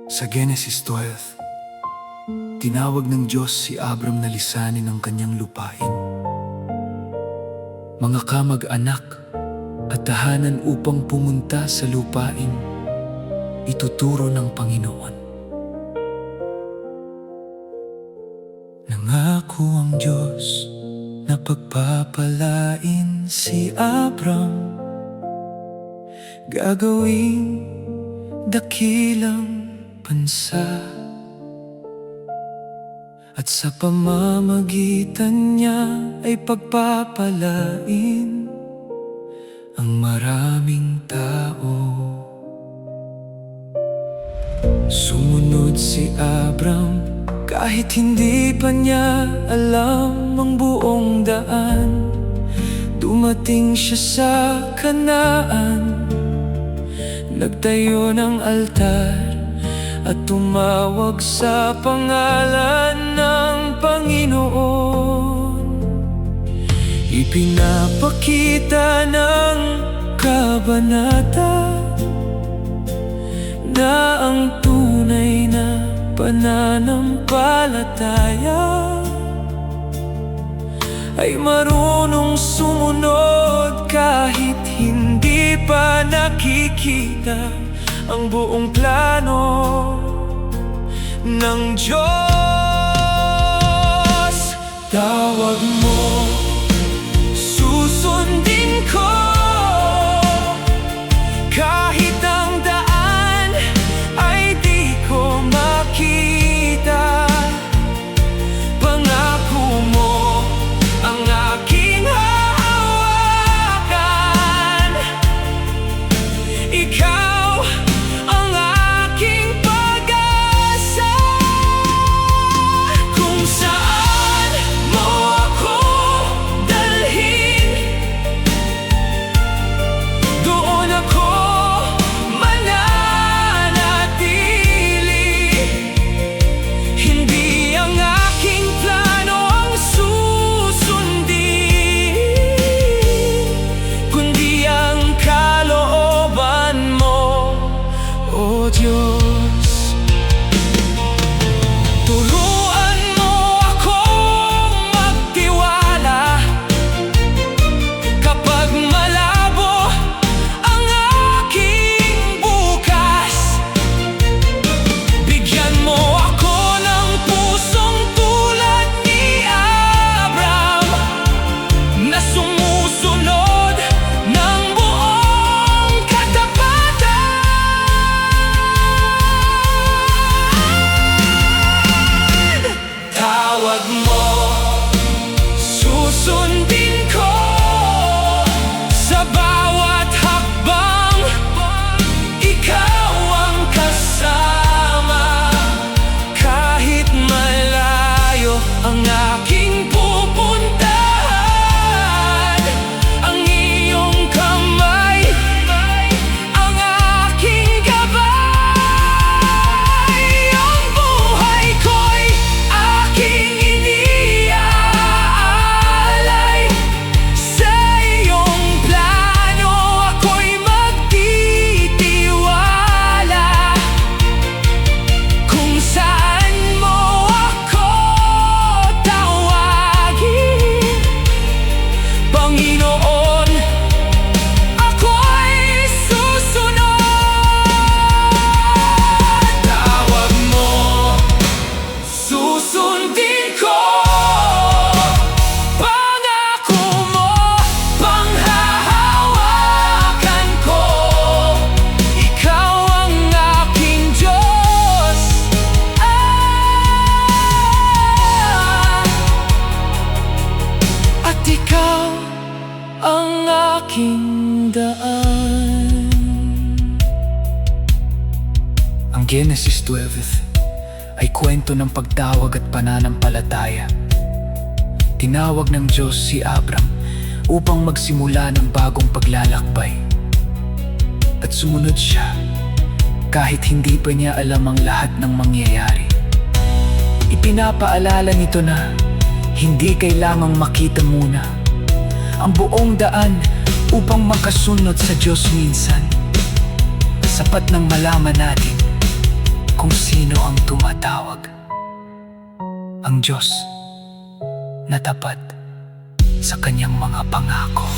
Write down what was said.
Sa Genesis 12, tinawag ng Diyos si Abram na lisanin ang kanyang lupain, mga kamag-anak at tahanan upang pumunta sa lupain ituturo ng Panginoon. Nangako ang Diyos na pagpapalain si Abram, gagawing dakilang bansa, at sa pamamagitan niya ay pagpapalain ang maraming tao. Sumunod si Abram kahit hindi pa niya alam ang buong daan. Dumating siya sa Kanaan, nagtayo ng altar at tumawag sa pangalan ng Panginoon. Ipinapakita ng kabanata na ang tunay na pananampalataya ay marunong sumunod kahit hindi pa nakikita ang buong plano ng Diyos. Tawag mo, susundin ko, kahit ang daan ay di ko makita. Pangako mo ang aking hahawakan. Ikaw ang aking pag-asa. Kung saan mo ako dalhin, doon ako mananatili. Hindi ang aking plano ang susundin, kundi ang kalooban mo, O Diyos. Turuan mo akong magtiwala kapag malabo ang aking bukas. Bigyan mo ako ng pusong tulad ni Abram, na sumusunod ng buong katapatan. Tawag mo, susundin ko sa bawat hakbang. Ikaw ang kasama, kahit malayo ang aking pupuntahan. Ang iyong kamay ang aking gabay. Ang buhay ko'y aking iniaalay. Sa iyong plano ako'y magtitiwala. Kung saan mo ako tawagin, Panginoon, ako'y susunod. Tawag mo, susundin ko. Pangako mo, panghahawakan ko. Ikaw ang aking Diyos. At ikaw ang aking daan. Ang Genesis 12 ay kwento ng pagtawag at pananampalataya. Tinawag ng Diyos si Abram upang magsimula ng bagong paglalakbay. At sumunod siya kahit hindi pa niya alam ang lahat ng mangyayari. Ipinapaalala nito na hindi kailangang makita muna ang buong daan upang makasunod sa Diyos minsan. Sa sapat nang malaman natin kung sino ang tumatawag. Ang Diyos na tapat sa kanyang mga pangako.